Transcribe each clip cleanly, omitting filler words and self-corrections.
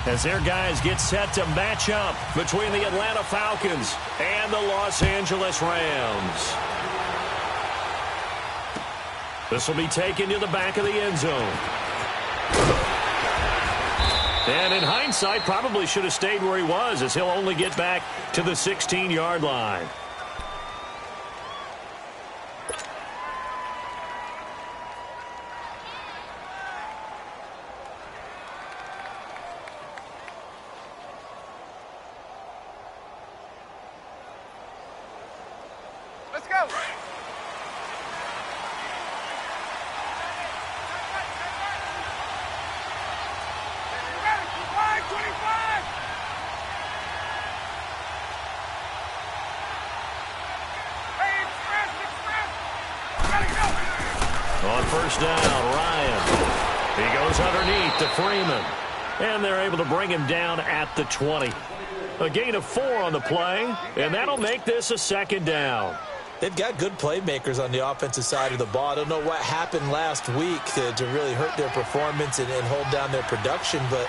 as their guys get set to match up between the Atlanta Falcons and the Los Angeles Rams. This will be taken to the back of the end zone. And in hindsight, probably should have stayed where he was, as he'll only get back to the 16-yard line. Let's go. On first down, Ryan. He goes underneath to Freeman. And they're able to bring him down at the 20. A gain of 4 on the play, and that'll make this a second down. They've got good playmakers on the offensive side of the ball. I don't know what happened last week to really hurt their performance and hold down their production, but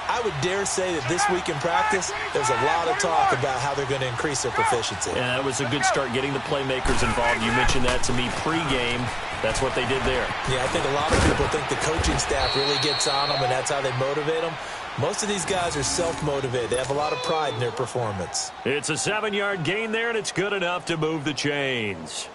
I would dare say that this week in practice, there's a lot of talk about how they're going to increase their proficiency. Yeah, that was a good start getting the playmakers involved. You mentioned that to me pregame. That's what they did there. Yeah, I think a lot of people think the coaching staff really gets on them, and that's how they motivate them. Most of these guys are self-motivated. They have a lot of pride in their performance. It's a 7-yard gain there, and it's good enough to move the chains.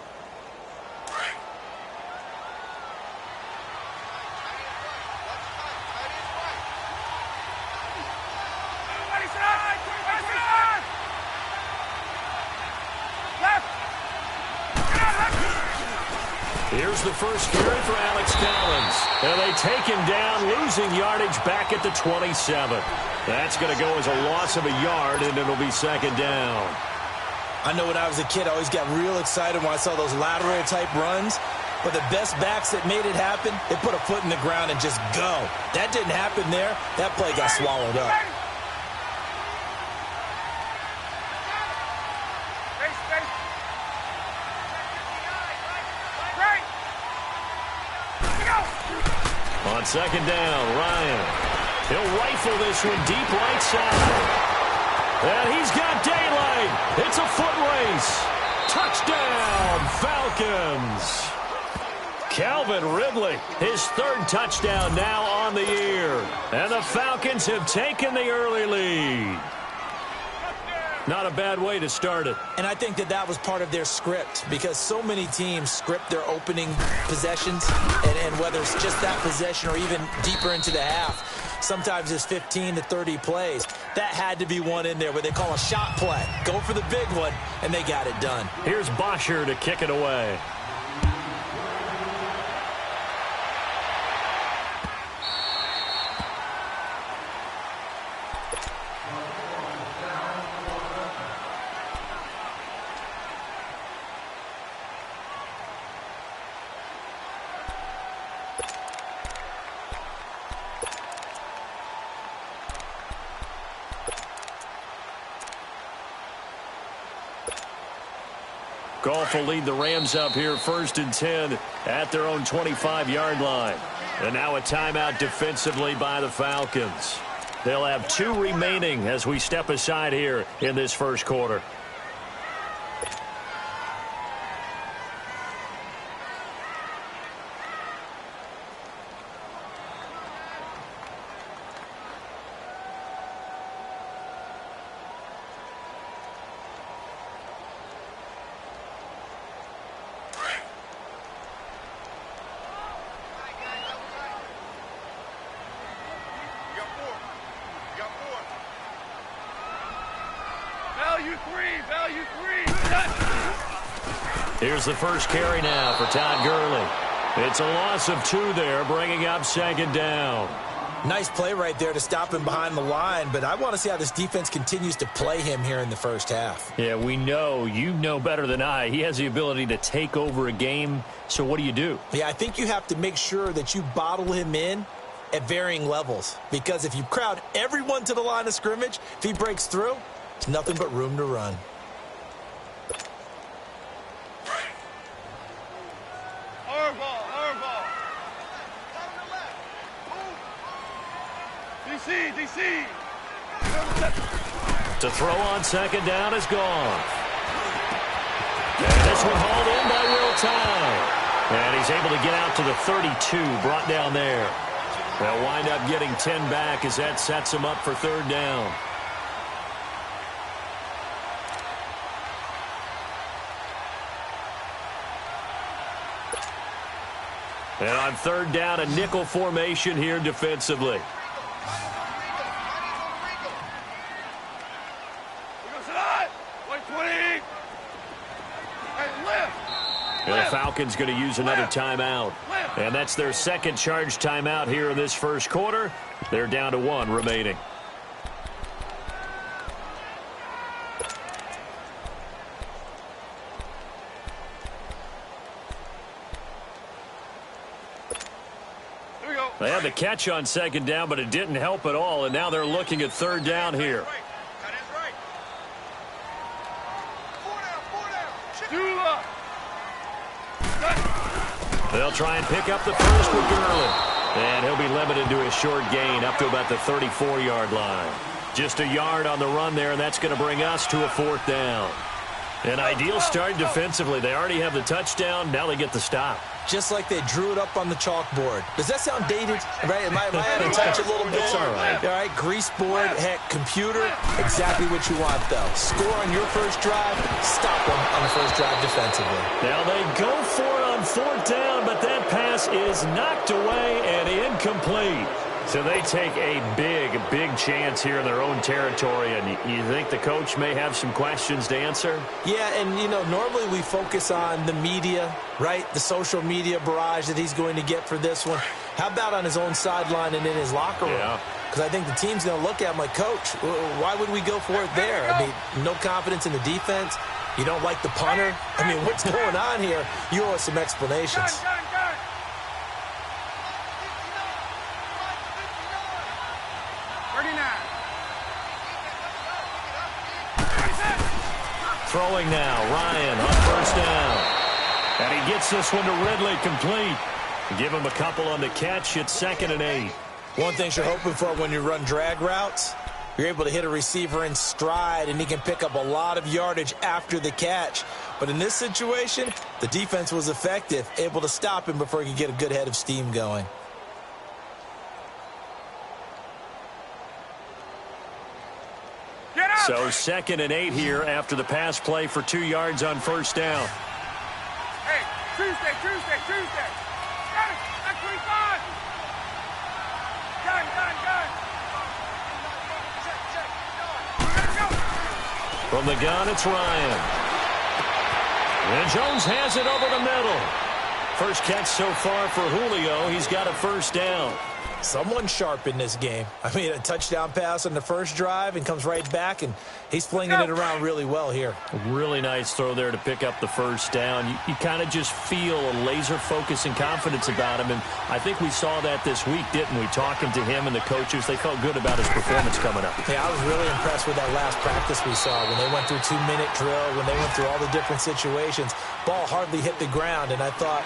Here's the first carry for Alex Collins. And they take him down, losing yardage back at the 27. That's going to go as a loss of a yard, and it'll be second down. I know when I was a kid, I always got real excited when I saw those lateral-type runs. But the best backs that made it happen, they put a foot in the ground and just go. That didn't happen there. That play got swallowed up. On second down, Ryan. He'll rifle this one deep right side. And he's got daylight. It's a foot race. Touchdown, Falcons. Calvin Ridley, his third touchdown now on the year. And the Falcons have taken the early lead. Not a bad way to start it. And I think that was part of their script, because so many teams script their opening possessions, and whether it's just that possession or even deeper into the half, sometimes it's 15 to 30 plays. That had to be one in there where they call a shot play. Go for the big one, and they got it done. Here's Bosher to kick it away. Goff will lead the Rams up here first and 10 at their own 25-yard line. And now a timeout defensively by the Falcons. They'll have 2 remaining as we step aside here in this first quarter. Here's the first carry now for Todd Gurley. It's a loss of 2 there, bringing up second down. Nice play right there to stop him behind the line, but I want to see how this defense continues to play him here in the first half. Yeah, we know, you know better than I, he has the ability to take over a game, so what do? Yeah, I think you have to make sure that you bottle him in at varying levels, because if you crowd everyone to the line of scrimmage, if he breaks through, it's nothing but room to run. DC. To throw on second down is gone. And this one hauled in by Will Tye. And he's able to get out to the 32, brought down there. They'll wind up getting 10 back as that sets him up for third down. And on third down, a nickel formation here defensively. And the Falcons going to use another timeout. And that's their second charge timeout here in this first quarter. They're down to 1 remaining. They had the catch on second down, but it didn't help at all, and now they're looking at third down here. They'll try and pick up the first with Gurley. And he'll be limited to a short gain up to about the 34-yard line. Just a yard on the run there, and that's going to bring us to a fourth down. An ideal start defensively. They already have the touchdown. Now they get the stop. Just like they drew it up on the chalkboard. Does that sound dated? Right? Am I out of touch a little bit? It's all right. All right, grease board, heck, computer, exactly what you want, though. Score on your first drive, stop them on the first drive defensively. Now they go for it on fourth down, but that pass is knocked away and incomplete. So they take a big chance here in their own territory, and you think the coach may have some questions to answer? Yeah, and, you know, normally we focus on the media, right, the social media barrage that he's going to get for this one. How about on his own sideline and in his locker room? Yeah. Because I think the team's going to look at him like, Coach, why would we go for it there? I mean, no confidence in the defense. You don't like the punter? I mean, what's going on here? You owe us some explanations. Throwing now, Ryan on first down. And he gets this one to Ridley complete. Give him a couple on the catch. It's 2nd and 8. One thing you're hoping for when you run drag routes, you're able to hit a receiver in stride, and he can pick up a lot of yardage after the catch. But in this situation, the defense was effective, able to stop him before he could get a good head of steam going. So 2nd and 8 here after the pass play for 2 yards on first down. Hey, Tuesday. Got it. That's 25. Gun. From the gun, it's Ryan. And Jones has it over the middle. First catch so far for Julio. He's got a first down. Someone sharp in this game. I mean, a touchdown pass on the first drive and comes right back, and he's flinging it around really well here. A really nice throw there to pick up the first down. You kind of just feel a laser focus and confidence about him, and I think we saw that this week, didn't we? Talking to him and the coaches, they felt good about his performance coming up. Yeah, I was really impressed with that last practice we saw when they went through 2-minute drill, when they went through all the different situations. Ball hardly hit the ground, and I thought,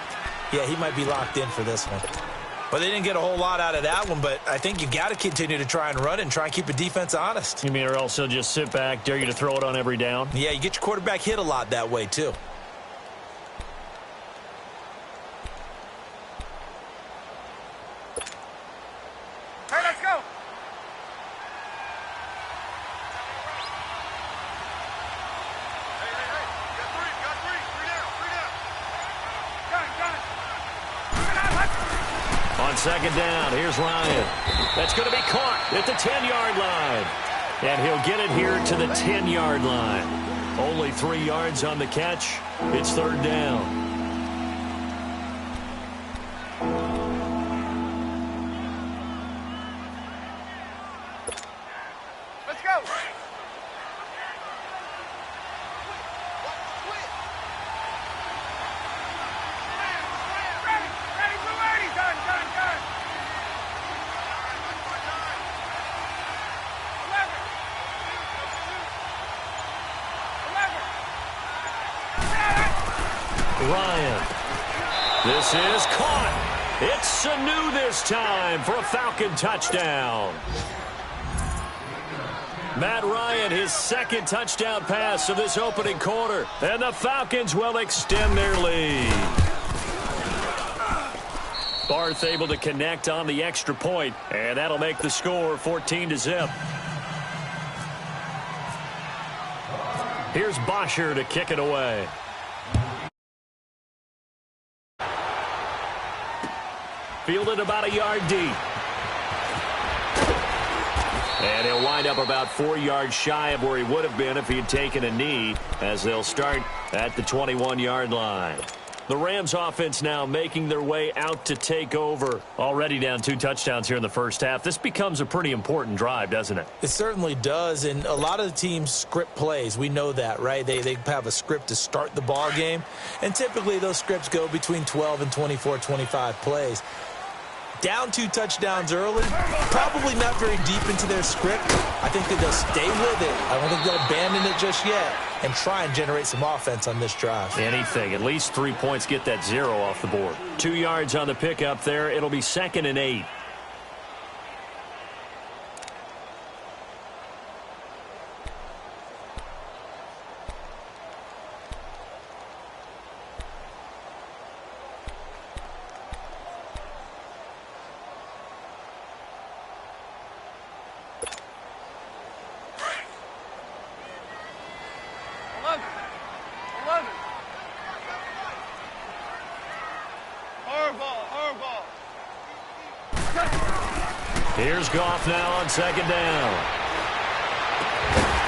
yeah, he might be locked in for this one. But they didn't get a whole lot out of that one, but I think you got to continue to try and run and try and keep the defense honest. You mean or else he'll just sit back, dare you to throw it on every down? Yeah, you get your quarterback hit a lot that way, too. Hey, let's go. On second down, here's Ryan. That's going to be caught at the 10-yard line. And he'll get it here to the 10-yard line. Only 3 yards on the catch. It's third down. Let's go. Ready, blue 80. Done. 11. Ryan. This is caught. It's Sanu this time for a Falcon touchdown. Matt Ryan, his second touchdown pass of this opening quarter. And the Falcons will extend their lead. Barth able to connect on the extra point, and that'll make the score 14-0. Here's Bosher to kick it away. Fielded about a yard deep. And he'll wind up about 4 yards shy of where he would have been if he had taken a knee, as they'll start at the 21-yard line. The Rams offense now making their way out to take over. Already down 2 touchdowns here in the first half. This becomes a pretty important drive, doesn't it? It certainly does, and a lot of the teams script plays. We know that, right? They have a script to start the ball game, and typically those scripts go between 12 and 24, 25 plays. Down 2 touchdowns early, probably not very deep into their script. I think that they'll stay with it. I don't think they'll abandon it just yet and try and generate some offense on this drive. Anything. At least 3 points, get that 0 off the board. 2 yards on the pickup there. It'll be 2nd and 8. Here's Goff now on 2nd down.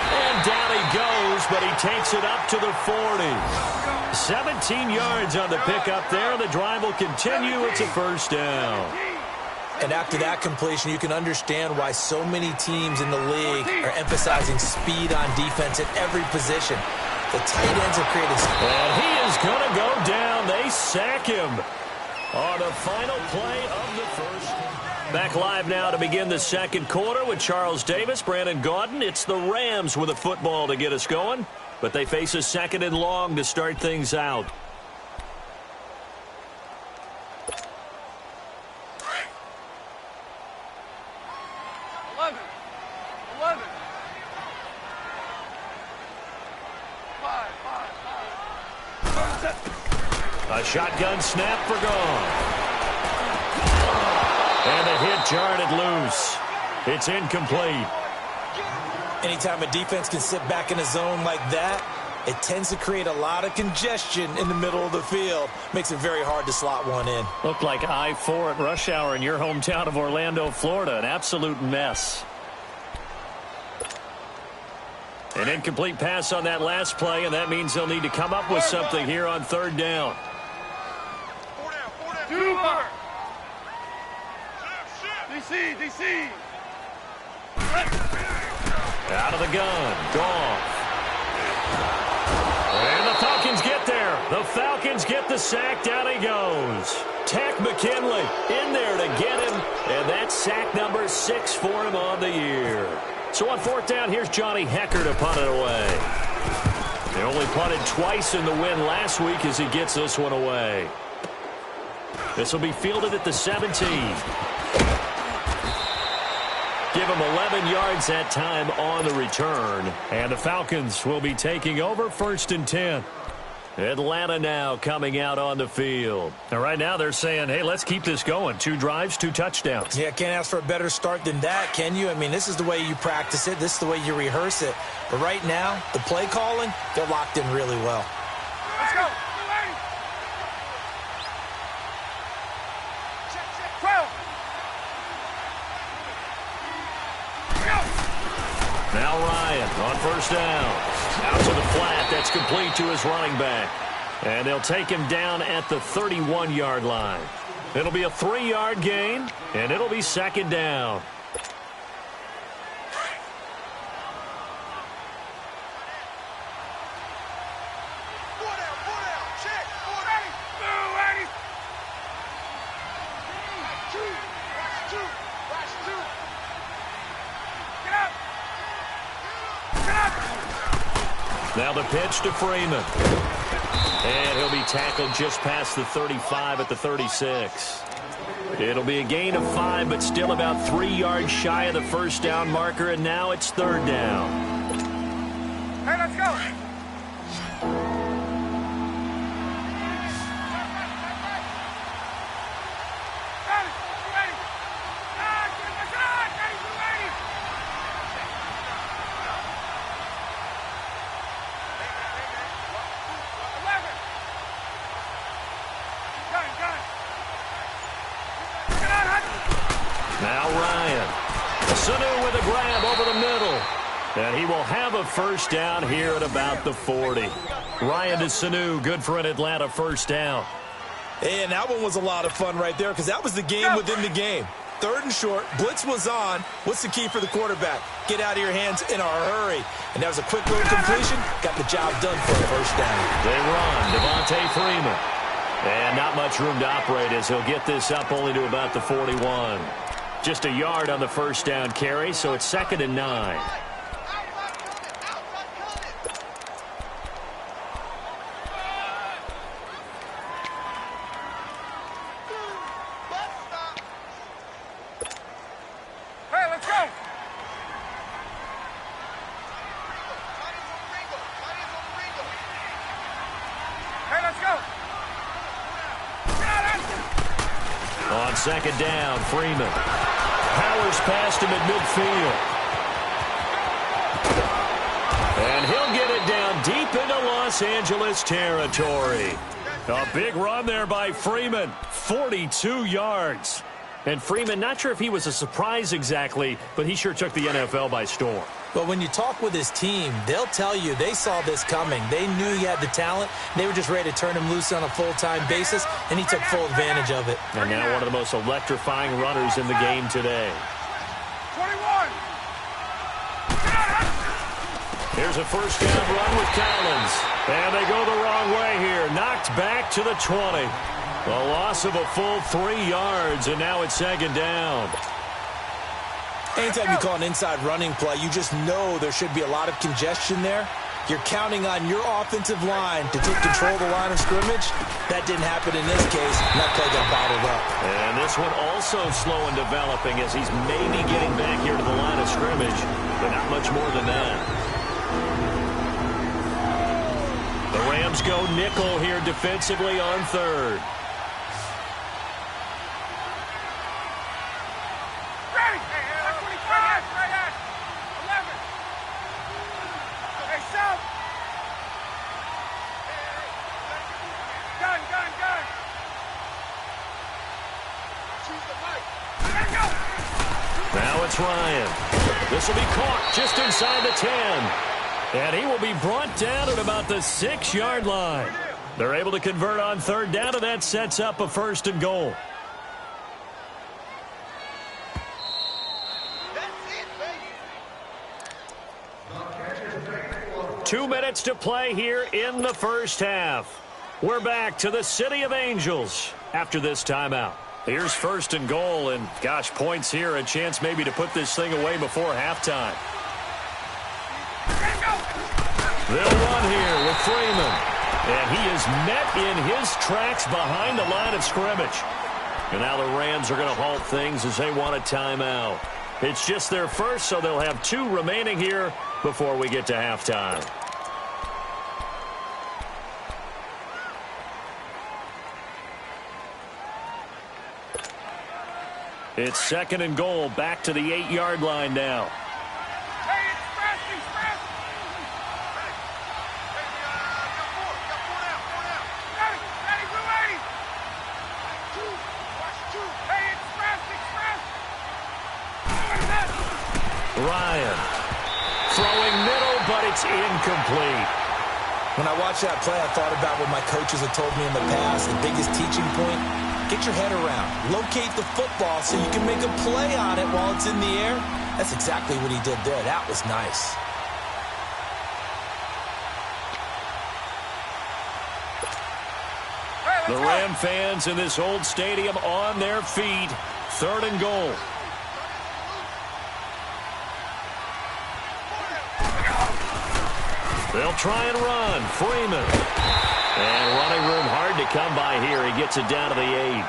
And down he goes, but he takes it up to the 40. 17 yards on the pickup there. The drive will continue. It's a 1st down. And after that completion, you can understand why so many teams in the league are emphasizing speed on defense at every position. The tight ends have created... And he is going to go down. They sack him on the final play of the first. Back live now to begin the 2nd quarter with Charles Davis, Brandon Gaudin. It's the Rams with a football to get us going, but they face a 2nd and long to start things out. A shotgun snap for Gone. And the hit jarred it loose. It's incomplete. Anytime a defense can sit back in a zone like that, it tends to create a lot of congestion in the middle of the field. Makes it very hard to slot one in. Looked like I-4 at rush hour in your hometown of Orlando, Florida. An absolute mess. An incomplete pass on that last play, and that means they'll need to come up with something here on 3rd down. 4 down. DC. Out of the gun. Goff. And the Falcons get there. The Falcons get the sack. Down he goes. Tack McKinley in there to get him. And that's sack number 6 for him on the year. So on 4th down, here's Johnny Hecker to punt it away. They only punted twice in the win last week as he gets this one away. This will be fielded at the 17. Give him 11 yards that time on the return. And the Falcons will be taking over 1st and 10. Atlanta now coming out on the field. And right now they're saying, hey, let's keep this going. 2 drives, 2 touchdowns. Yeah, can't ask for a better start than that, can you? I mean, this is the way you practice it. This is the way you rehearse it. But right now, the play calling, they're locked in really well. Let's go. 12. Now Ryan on 1st down. Out to the flat. That's complete to his running back. And they'll take him down at the 31-yard line. It'll be a 3-yard gain, and it'll be 2nd down. Now the pitch to Freeman. And he'll be tackled just past the 35 at the 36. It'll be a gain of 5, but still about 3 yards shy of the first down marker, and now it's 3rd down. Hey, let's go. Now Ryan. Sanu with a grab over the middle. And he will have a first down here at about the 40. Ryan to Sanu, good for an Atlanta first down. And that one was a lot of fun right there because that was the game within the game. 3rd and short, blitz was on. What's the key for the quarterback? Get out of your hands in a hurry. And that was a quick little completion. Got the job done for a first down. They run. Devontae Freeman. And not much room to operate as he'll get this up only to about the 41. Just a yard on the first down carry, so it's 2nd and 9. Hey, let's go. Hey, let's go. On 2nd down, Freeman. Powers past him at midfield. And he'll get it down deep into Los Angeles territory. A big run there by Freeman. 42 yards. And Freeman, not sure if he was a surprise exactly, but he sure took the NFL by storm. But when you talk with his team, they'll tell you they saw this coming. They knew he had the talent. They were just ready to turn him loose on a full-time basis, and he took full advantage of it. And now one of the most electrifying runners in the game today. 21. Here's a first down run with Collins. And they go the wrong way here. Knocked back to the 20. A loss of a full 3 yards, and now it's 2nd down. Anytime you call an inside running play, you just know there should be a lot of congestion there. You're counting on your offensive line to take control of the line of scrimmage. That didn't happen in this case, and that play got bottled up. And this one also slow in developing as he's maybe getting back here to the line of scrimmage, but not much more than that. The Rams go nickel here defensively on 3rd. Now it's Ryan. This will be caught just inside the 10. And he will be brought down at about the 6-yard line. They're able to convert on 3rd down, and that sets up a 1st and goal. That's it, 2 minutes to play here in the first half. We're back to the City of Angels after this timeout. Here's 1st and goal, and gosh, points here, a chance maybe to put this thing away before halftime. They'll run here with Freeman, and he is met in his tracks behind the line of scrimmage. And now the Rams are going to halt things as they want a timeout. It's just their first, so they'll have 2 remaining here before we get to halftime. It's 2nd and goal, back to the 8-yard line now. Hey, express. Hey, express. Ryan throwing middle, but it's incomplete. When I watched that play, I thought about what my coaches had told me in the past. The biggest teaching point, get your head around. Locate the football so you can make a play on it while it's in the air. That's exactly what he did there. That was nice. The Ram fans in this old stadium on their feet. 3rd and goal. They'll try and run. Freeman. And running room hard to come by here. He gets it down to the 8.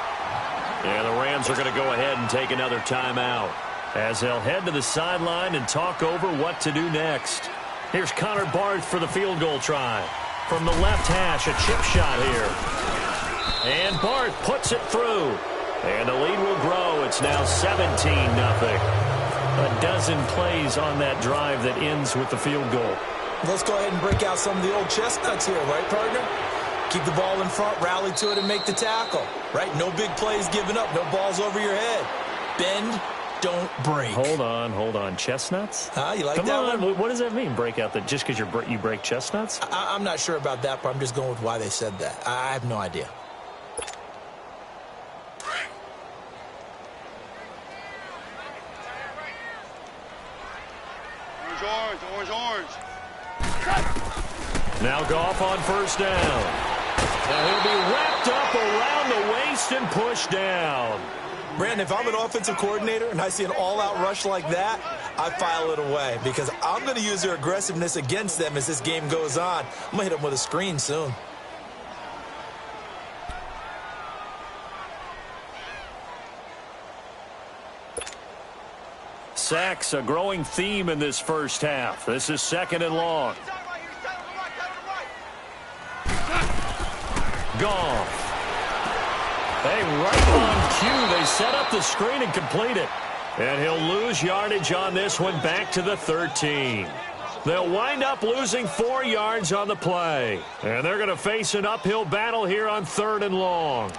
And the Rams are going to go ahead and take another timeout as they'll head to the sideline and talk over what to do next. Here's Connor Barth for the field goal try. From the left hash, a chip shot here. And Barth puts it through. And the lead will grow. It's now 17-0. A dozen plays on that drive that ends with the field goal. Let's go ahead and break out some of the old chestnuts here, right, partner? Keep the ball in front, rally to it, and make the tackle, right? No big plays given up, no balls over your head. Bend, don't break. Hold on. Chestnuts? You like Come that on. one? What does that mean, break out? Just because you break chestnuts? I'm not sure about that, but I'm just going with why they said that. I have no idea. Orange. Now Goff on first down. And he'll be wrapped up around the waist and pushed down. Brandon, if I'm an offensive coordinator and I see an all-out rush like that, I file it away because I'm going to use their aggressiveness against them as this game goes on. I'm going to hit them with a screen soon. Sacks, a growing theme in this first half. This is 2nd and long. Goff. Hey, right on cue. They set up the screen and complete it. And he'll lose yardage on this one back to the 13. They'll wind up losing 4 yards on the play. And they're going to face an uphill battle here on 3rd and long.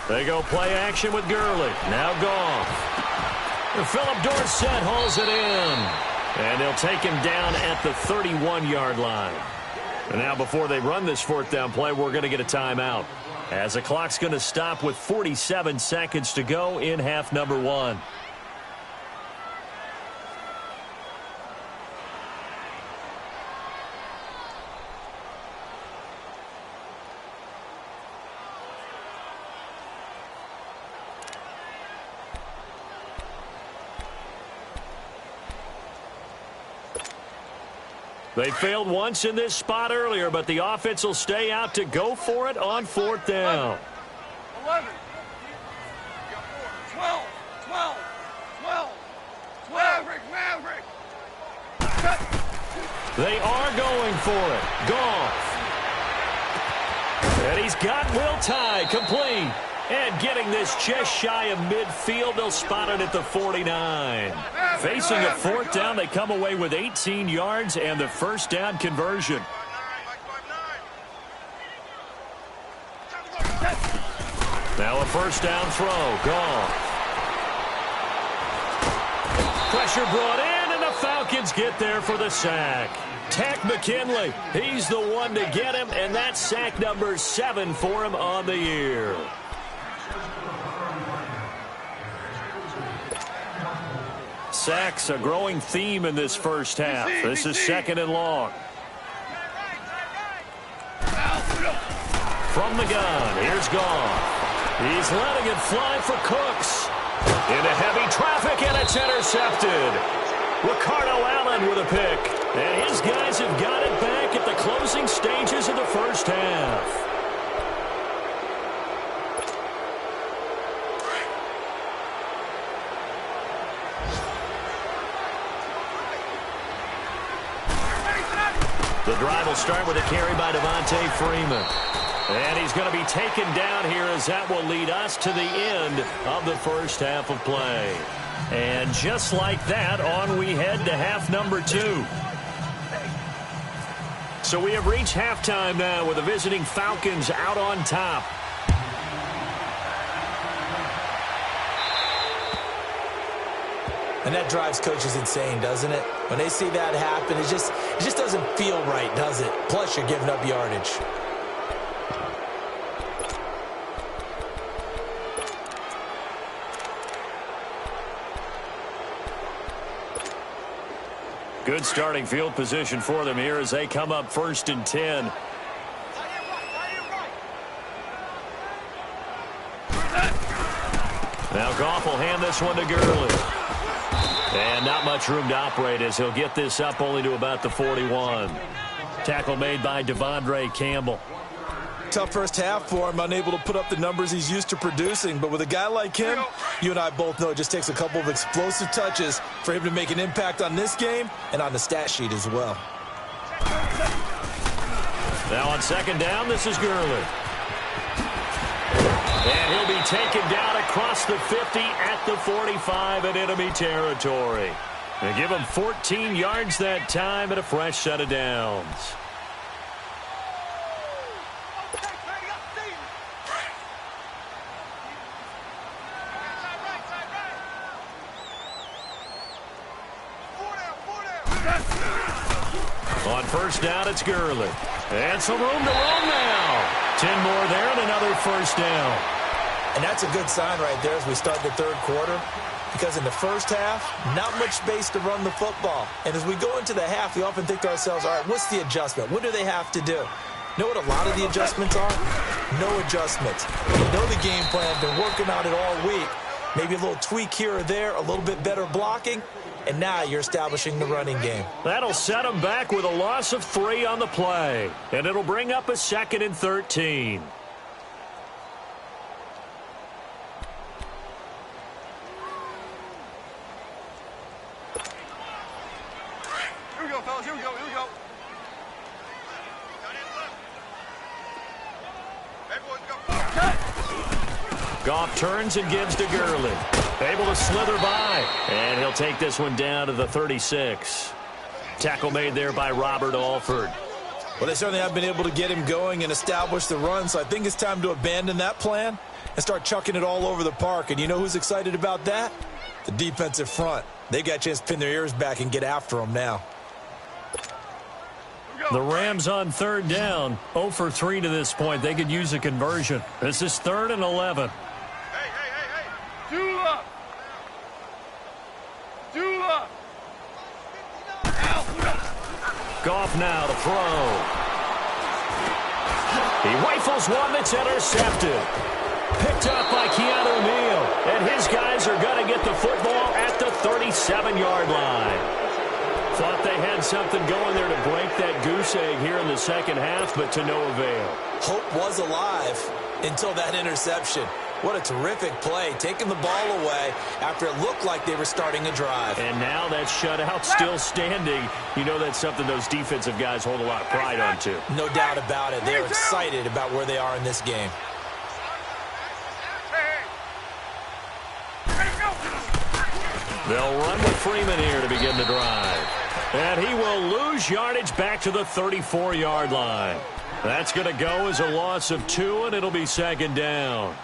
They go play action with Gurley. Now Goff. Philip Dorsett hauls it in. And they'll take him down at the 31-yard line. And now before they run this 4th down play, we're going to get a timeout, as the clock's going to stop with 47 seconds to go in half number 1. They failed once in this spot earlier, but the offense will stay out to go for it on 4th down. 11. 12. Maverick. They are going for it. Goff. And he's got Will Tye complete. And getting this just shy of midfield, they'll spot it at the 49. Facing a 4th down, they come away with 18 yards and the first down conversion. Now a first down throw. Goff. Pressure brought in, and the Falcons get there for the sack. Takk McKinley, he's the one to get him, and that's sack number 7 for him on the year. Sacks, a growing theme in this first half. This is 2nd and long. From the gun, here's Goff. He's letting it fly for Cooks. Into heavy traffic, and it's intercepted. Ricardo Allen with a pick. And his guys have got it back at the closing stages of the first half. The drive will start with a carry by Devontae Freeman. And he's going to be taken down here, as that will lead us to the end of the first half of play. And just like that, on we head to half number 2. So we have reached halftime now with the visiting Falcons out on top. And that drives coaches insane, doesn't it? When they see that happen, it just doesn't feel right, does it? Plus, you're giving up yardage. Good starting field position for them here as they come up 1st and 10. Now Goff will hand this one to Gurley. And not much room to operate as he'll get this up only to about the 41. Tackle made by Devondre Campbell. Tough first half for him, unable to put up the numbers he's used to producing. But with a guy like him, you and I both know it just takes a couple of explosive touches for him to make an impact on this game and on the stat sheet as well. Now on 2nd down, this is Gurley. And he'll be taken down across the 50 at the 45 in enemy territory. They give him 14 yards that time and a fresh set of downs. On 1st down, it's Gurley. And some room to run now. 10 more there and another 1st down. And that's a good sign right there as we start the 3rd quarter. Because in the first half, not much space to run the football. And as we go into the half, we often think to ourselves, all right, what's the adjustment? What do they have to do? Know what a lot of the adjustments are? No adjustments. You know the game plan, been working on it all week. Maybe a little tweak here or there, a little bit better blocking. And now you're establishing the running game. That'll set them back with a loss of 3 on the play. And it'll bring up a 2nd and 13. Here we go, fellas. Here we go. Here we go. Everyone's got Goff turns and gives to Gurley. Able to slither by. And he'll take this one down to the 36. Tackle made there by Robert Alford. Well, they certainly have been able to get him going and establish the run, so I think it's time to abandon that plan and start chucking it all over the park. And you know who's excited about that? The defensive front. They got a chance to pin their ears back and get after him now. The Rams on 3rd down. 0 for 3 to this point. They could use a conversion. This is 3rd and 11. Hey. Dula. Goff now to throw. He rifles one that's intercepted. Picked up by Keanu Neal. And his guys are going to get the football at the 37-yard line. Thought they had something going there to break that goose egg here in the 2nd half, but to no avail. Hope was alive until that interception. What a terrific play, taking the ball away after it looked like they were starting a drive. And now that shutout still standing. You know that's something those defensive guys hold a lot of pride on, too. No doubt about it. They're excited about where they are in this game. They'll run with Freeman here to begin the drive. And he will lose yardage back to the 34-yard line. That's going to go as a loss of 2, and it'll be 2nd down.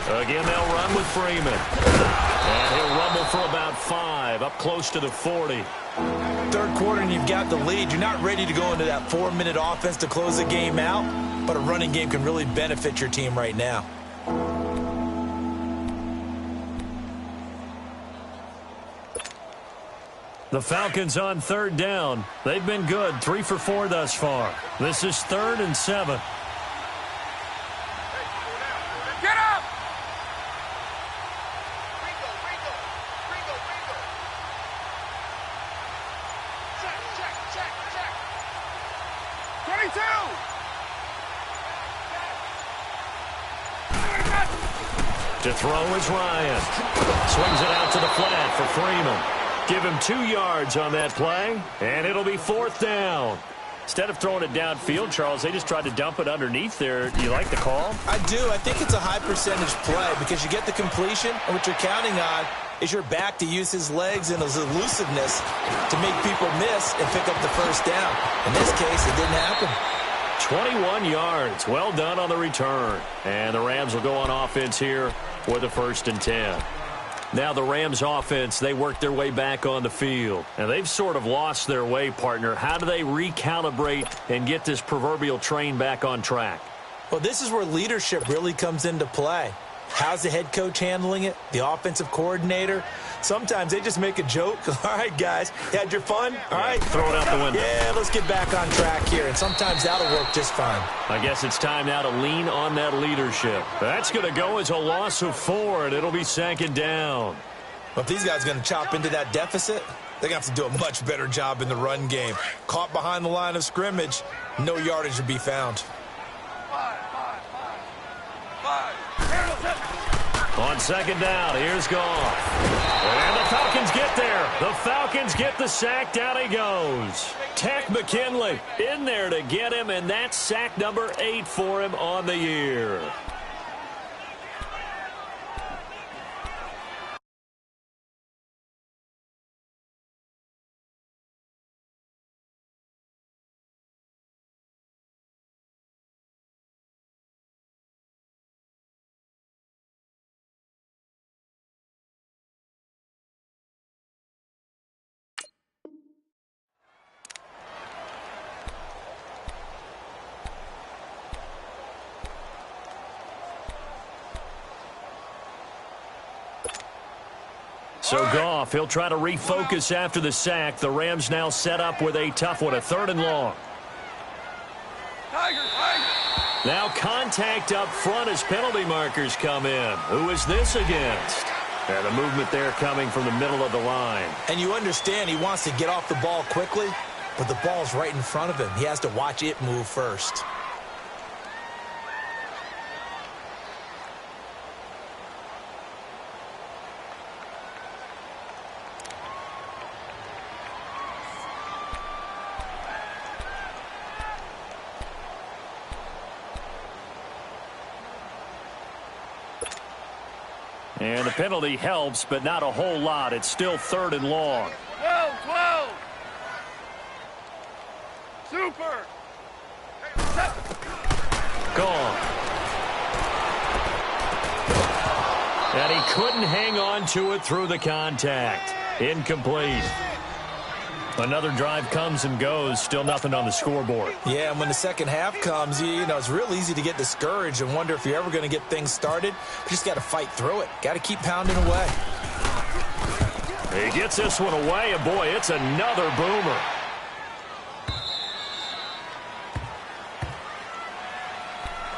Again, they'll run with Freeman. And he'll rumble for about 5, up close to the 40. 3rd quarter and you've got the lead. You're not ready to go into that 4-minute offense to close the game out, but a running game can really benefit your team right now. The Falcons on 3rd down. They've been good, 3 for 4 thus far. This is 3rd and 7. Get up! 22! To throw is Ryan. Swings it out to the flat for Freeman. Give him 2 yards on that play, and it'll be 4th down. Instead of throwing it downfield, Charles, they just tried to dump it underneath there. Do you like the call? I do. I think it's a high percentage play because you get the completion, and what you're counting on is your back to use his legs and his elusiveness to make people miss and pick up the first down. In this case, it didn't happen. 21 yards. Well done on the return. And the Rams will go on offense here with a 1st and 10. Now the Rams offense, they work their way back on the field. And they've sort of lost their way, partner. How do they recalibrate and get this proverbial train back on track? Well, this is where leadership really comes into play. How's the head coach handling it? The offensive coordinator? Sometimes they just make a joke. All right, guys, you had your fun? All right. Throw it out the window. Yeah, let's get back on track here. And sometimes that'll work just fine. I guess it's time now to lean on that leadership. That's going to go as a loss of 4, and it'll be 2nd down. Well, if these guys are going to chop into that deficit, they're going to have to do a much better job in the run game. Caught behind the line of scrimmage, no yardage to be found. On 2nd down, here's Goff. And the Falcons get there. The Falcons get the sack. Down he goes. Tech McKinley in there to get him, and that's sack number 8 for him on the year. So Goff, he'll try to refocus after the sack. The Rams now set up with a tough one, a 3rd and long. Now contact up front as penalty markers come in. Who is this against? And the movement there coming from the middle of the line. And you understand he wants to get off the ball quickly, but the ball's right in front of him. He has to watch it move first. And the penalty helps, but not a whole lot. It's still 3rd and long. 12. Super. Gone. And he couldn't hang on to it through the contact. Incomplete. Another drive comes and goes. Still nothing on the scoreboard. Yeah, and when the second half comes, you know, it's real easy to get discouraged and wonder if you're ever going to get things started. You just got to fight through it. Got to keep pounding away. He gets this one away, and boy, it's another boomer.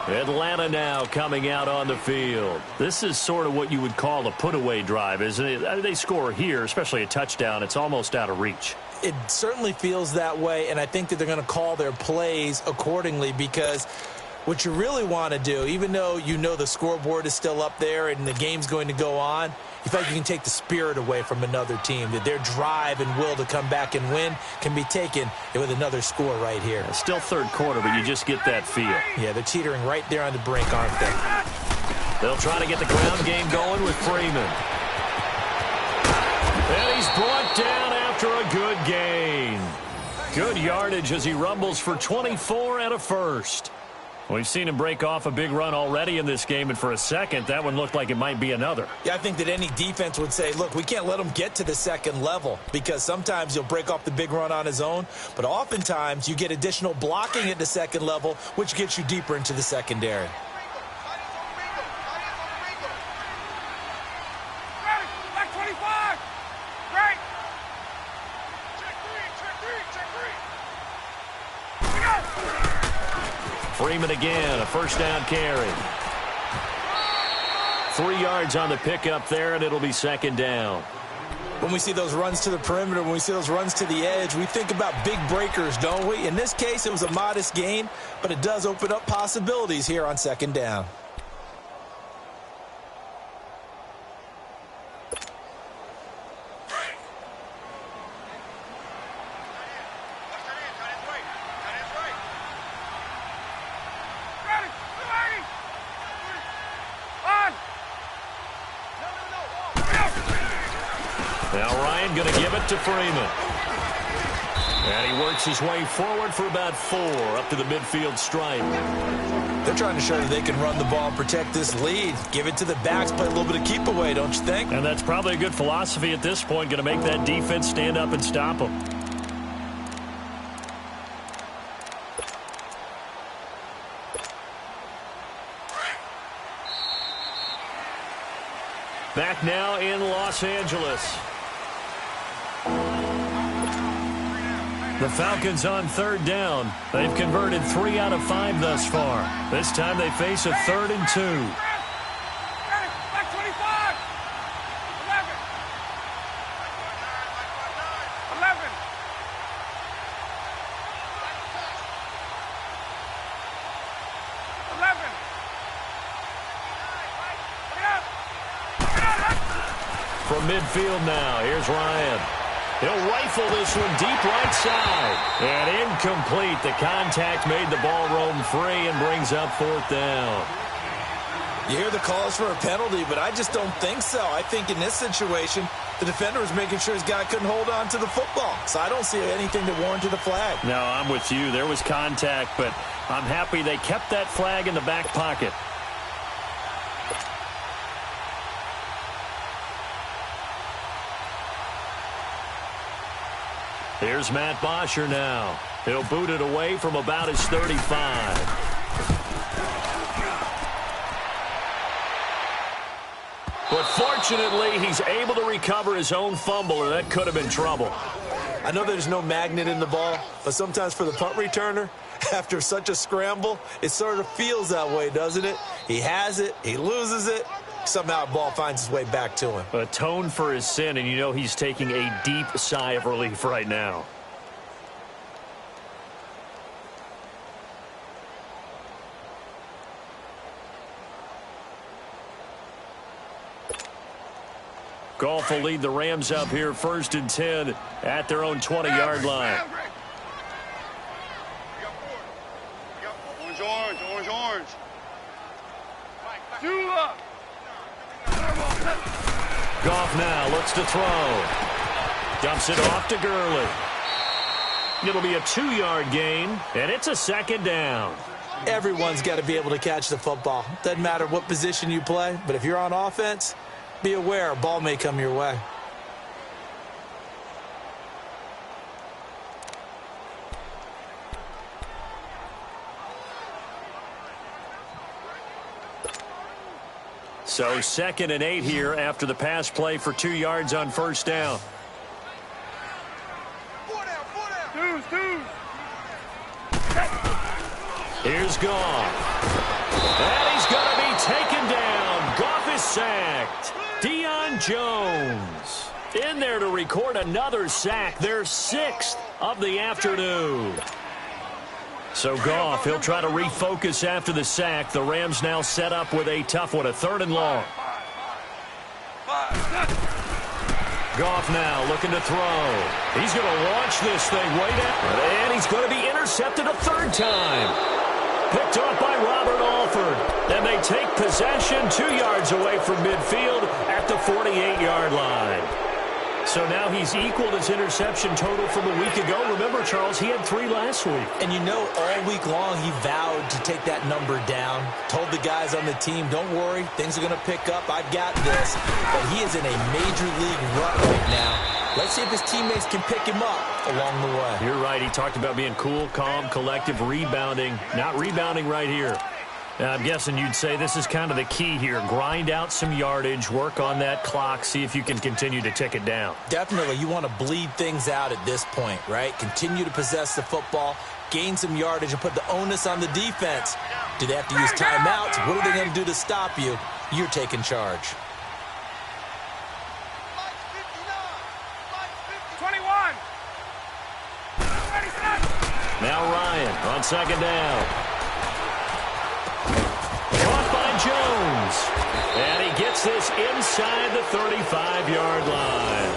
Atlanta now coming out on the field. This is sort of what you would call a put-away drive, isn't it? They score here, especially a touchdown. It's almost out of reach. It certainly feels that way, and I think that they're going to call their plays accordingly, because what you really want to do, even though you know the scoreboard is still up there and the game's going to go on, you feel like you can take the spirit away from another team, that their drive and will to come back and win can be taken with another score right here. It's still 3rd quarter, but you just get that feel. Yeah, they're teetering right there on the brink, aren't they? They'll try to get the ground game going with Freeman. And he's brought down after a good gain. Good yardage as he rumbles for 24 and a 1st. We've seen him break off a big run already in this game, and for a second, that one looked like it might be another. Yeah, I think that any defense would say, look, we can't let him get to the second level, because sometimes he'll break off the big run on his own, but oftentimes you get additional blocking at the second level, which gets you deeper into the secondary. Back 25. Great. Check 3. We go. Freeman again, a 1st down carry. 3 yards on the pickup there, and it'll be 2nd down. When we see those runs to the perimeter, when we see those runs to the edge, we think about big breakers, don't we? In this case, it was a modest gain, but it does open up possibilities here on 2nd down. Now Ryan going to give it to Freeman. And he works his way forward for about 4 up to the midfield stripe. They're trying to show that they can run the ball and protect this lead. Give it to the backs, play a little bit of keep away, don't you think? And that's probably a good philosophy at this point, going to make that defense stand up and stop them. Back now in Los Angeles. The Falcons on 3rd down. They've converted 3 out of 5 thus far. This time they face a 3rd and 2. Back 25. 11. 11. 11. From midfield now, here's Ryan. He'll rifle this one deep right side. And incomplete. The contact made the ball roam free and brings up 4th down. You hear the calls for a penalty, but I just don't think so. I think in this situation, the defender was making sure his guy couldn't hold on to the football. So I don't see anything that warranted a flag. No, I'm with you. There was contact, but I'm happy they kept that flag in the back pocket. Here's Matt Bosher now. He'll boot it away from about his 35. But fortunately, he's able to recover his own fumble, or that could have been trouble. I know there's no magnet in the ball, but sometimes for the punt returner, after such a scramble, it sort of feels that way, doesn't it? He has it, he loses it, somehow the ball finds its way back to him. Atone for his sin, and you know he's taking a deep sigh of relief right now. Goff will lead the Rams up here 1st and 10 at their own 20-yard line. Orange. Goff now looks to throw. Dumps it off to Gurley. It'll be a 2-yard gain, and it's a 2nd down. Everyone's got to be able to catch the football. Doesn't matter what position you play, but if you're on offense, be aware a ball may come your way. So 2nd and 8 here after the pass play for 2 yards on 1st down. Here's Goff. And he's going to be taken down. Goff is sacked. Deion Jones in there to record another sack. Their 6th of the afternoon. So Goff, he'll try to refocus after the sack. The Rams now set up with a tough one, a 3rd and long. Goff now looking to throw. He's going to launch this thing way down. And he's going to be intercepted a 3rd time. Picked off by Robert Alford. And they take possession 2 yards away from midfield at the 48-yard line. So now he's equaled his interception total from a week ago. Remember, Charles, he had 3 last week. And you know, all week long he vowed to take that number down. Told the guys on the team, don't worry, things are going to pick up. I've got this. But he is in a major league rut right now. Let's see if his teammates can pick him up along the way. You're right. He talked about being cool, calm, collective, rebounding. Not rebounding right here. I'm guessing you'd say this is kind of the key here. Grind out some yardage, work on that clock, see if you can continue to tick it down. Definitely. You want to bleed things out at this point, right? Continue to possess the football, gain some yardage, and put the onus on the defense. Do they have to use timeouts? What are they going to do to stop you? You're taking charge. 21. Now Ryan on 2nd down. Caught by Jones. And he gets this inside the 35-yard line.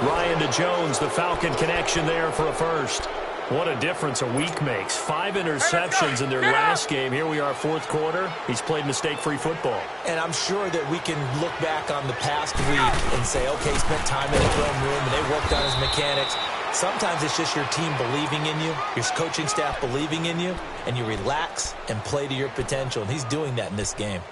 Ryan to Jones, the Falcon connection there for a 1st. What a difference a week makes. 5 interceptions in their last game. Here we are, fourth quarter. He's played mistake-free football. And I'm sure that we can look back on the past week and say, okay, he spent time in the film room and they worked on his mechanics. Sometimes it's just your team believing in you, your coaching staff believing in you, and you relax and play to your potential. And he's doing that in this game.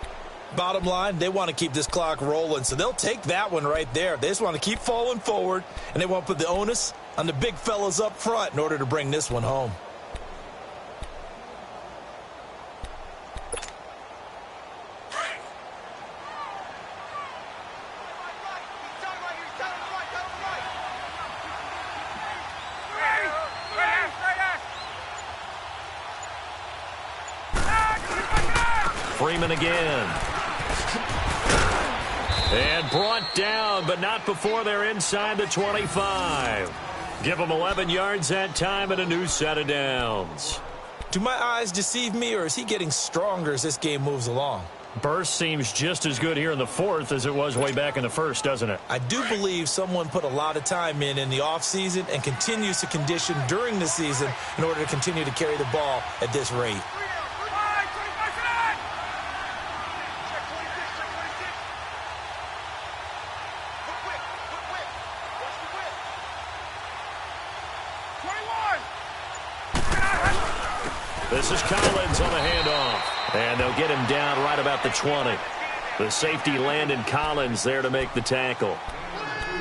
Bottom line, they want to keep this clock rolling, so they'll take that one right there. They just want to keep falling forward, and they want to put the onus on the big fellas up front in order to bring this one home. Freeman again. And brought down, but not before they're inside the 25. Give them 11 yards that time and a new set of downs. Do my eyes deceive me, or is he getting stronger as this game moves along? Burst seems just as good here in the fourth as it was way back in the first, doesn't it? I do believe someone put a lot of time in the offseason and continues to condition during the season in order to continue to carry the ball at this rate. This is Collins on the handoff. And they'll get him down right about the 20. The safety Landon Collins there to make the tackle.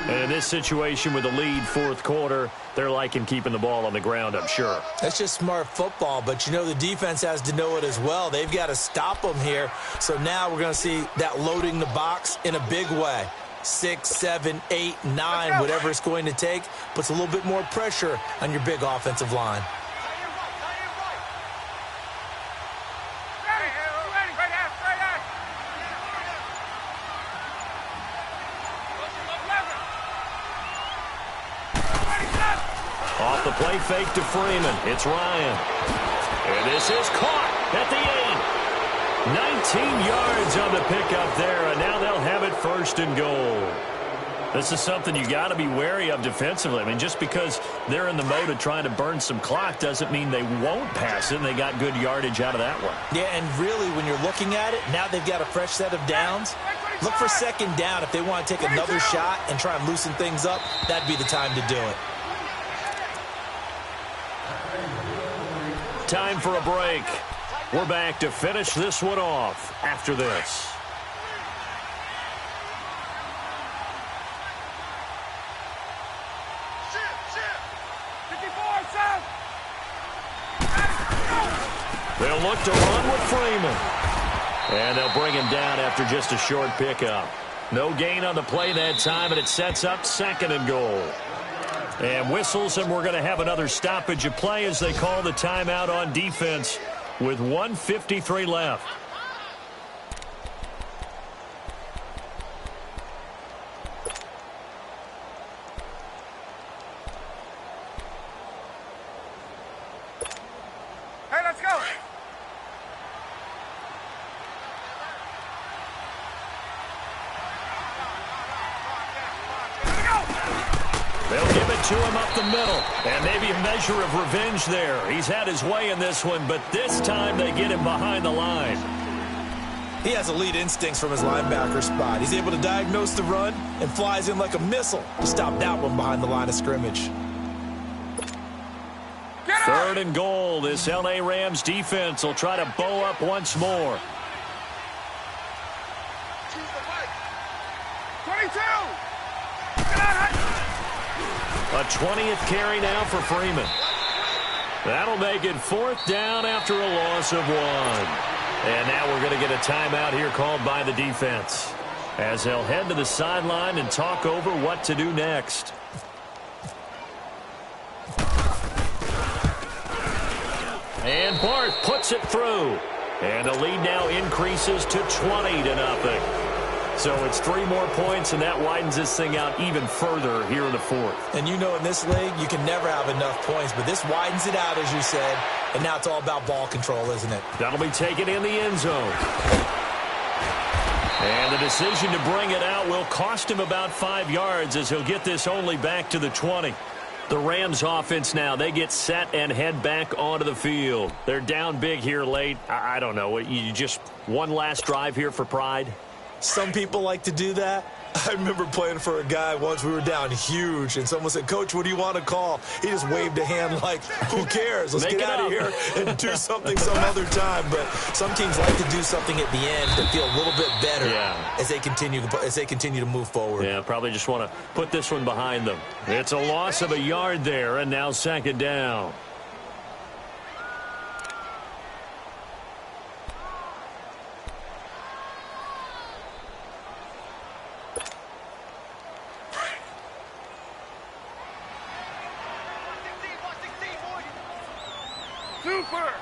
And in this situation with the lead fourth quarter, they're liking keeping the ball on the ground, I'm sure. That's just smart football, but you know the defense has to know it as well. They've got to stop them here. So now we're going to see that loading the box in a big way. 6, 7, 8, 9, whatever it's going to take, puts a little bit more pressure on your big offensive line. Off the play fake to Freeman. It's Ryan. And this is caught at the 8. 19 yards on the pickup there, and now they'll have it first and goal. This is something you got to be wary of defensively. I mean, just because they're in the mode of trying to burn some clock doesn't mean they won't pass it, and they got good yardage out of that one. Yeah, and really, when you're looking at it, now they've got a fresh set of downs. Look for second down. If they want to take another shot and try and loosen things up, that'd be the time to do it. Time for a break. We're back to finish this one off after this. They'll look to run with Freeman. And they'll bring him down after just a short pickup. No gain on the play that time, and it sets up second and goal. And whistles, and we're going to have another stoppage of play as they call the timeout on defense with 1:53 left. Hey, let's go. They'll give it to him up the middle, and maybe a measure of revenge there. He's had his way in this one, but this time they get him behind the line. He has elite instincts from his linebacker spot. He's able to diagnose the run and flies in like a missile to stop that one behind the line of scrimmage. Third and goal. This L.A. Rams defense will try to bow up once more. 22. A 20th carry now for Freeman. That'll make it fourth down after a loss of 1. And now we're going to get a timeout here called by the defense as they'll head to the sideline and talk over what to do next. And Barth puts it through. And the lead now increases to 20-0. So it's 3 more points, and that widens this thing out even further here in the fourth. And you know in this league, you can never have enough points, but this widens it out, as you said, and now it's all about ball control, isn't it? That'll be taken in the end zone. And the decision to bring it out will cost him about 5 yards as he'll get this only back to the 20. The Rams offense now, they get set and head back onto the field. They're down big here late. I don't know. You just one last drive here for pride? Some people like to do that. I remember playing for a guy once. We were down huge, and someone said, "Coach, what do you want to call?" He just waved a hand like, who cares? Let's get out of here and do something some other time. But some teams like to do something at the end to feel a little bit better as they continue to move forward. Yeah, probably just want to put this one behind them. It's a loss of a yard there, and now second down. Super.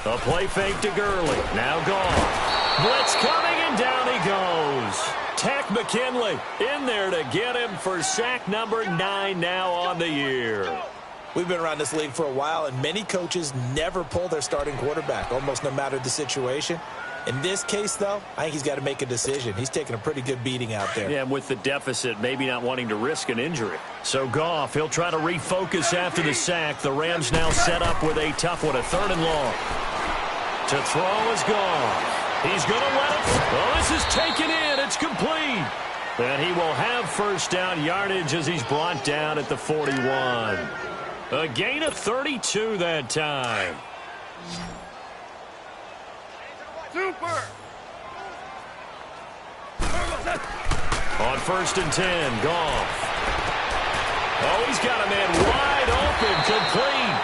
A play fake to Gurley. Now gone. Blitz coming, and down he goes. Tech McKinley in there to get him for sack number 9 now on the year. We've been around this league for a while, and many coaches never pull their starting quarterback, almost no matter the situation. In this case, though, I think he's got to make a decision. He's taking a pretty good beating out there. Yeah, and with the deficit, maybe not wanting to risk an injury. So Goff, he'll try to refocus after the sack. The Rams now set up with a tough one, a 3rd and long. To throw is Goff. He's going to let it. Well, this is taken in. It's complete. And he will have first down yardage as he's brought down at the 41. A gain of 32 that time. Super. On 1st and 10, Goff. Oh, he's got a man wide open, complete.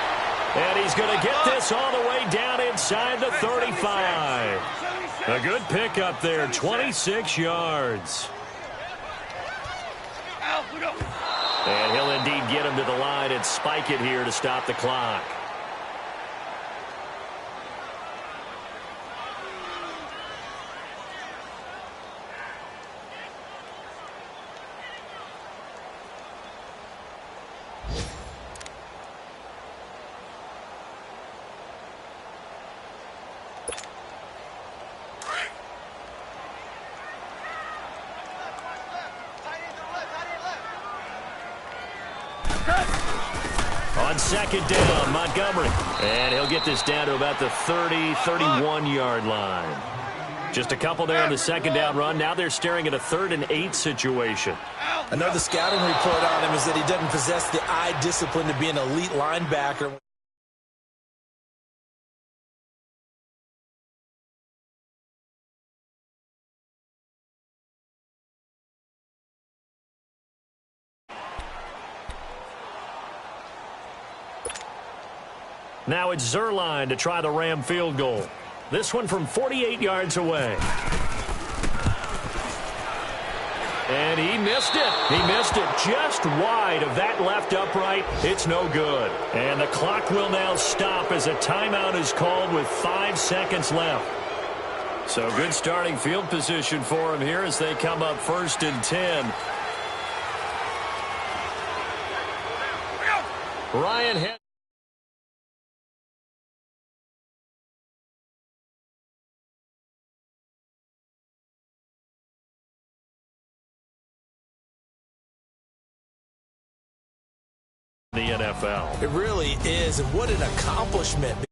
And he's going to get this all the way down inside the 35. A good pickup there, 26 yards. And he'll indeed get him to the line and spike it here to stop the clock. On 2nd down, Montgomery. And he'll get this down to about the 31-yard line. Just a couple there on the 2nd down run. Now they're staring at a 3rd and 8 situation. Another scouting report on him is that he doesn't possess the eye discipline to be an elite linebacker. Now it's Zerline to try the Ram field goal. This one from 48 yards away. And he missed it. He missed it just wide of that left upright. It's no good. And the clock will now stop as a timeout is called with 5 seconds left. So good starting field position for him here as they come up 1st and 10. Ryan Head. The NFL. It really is, and what an accomplishment.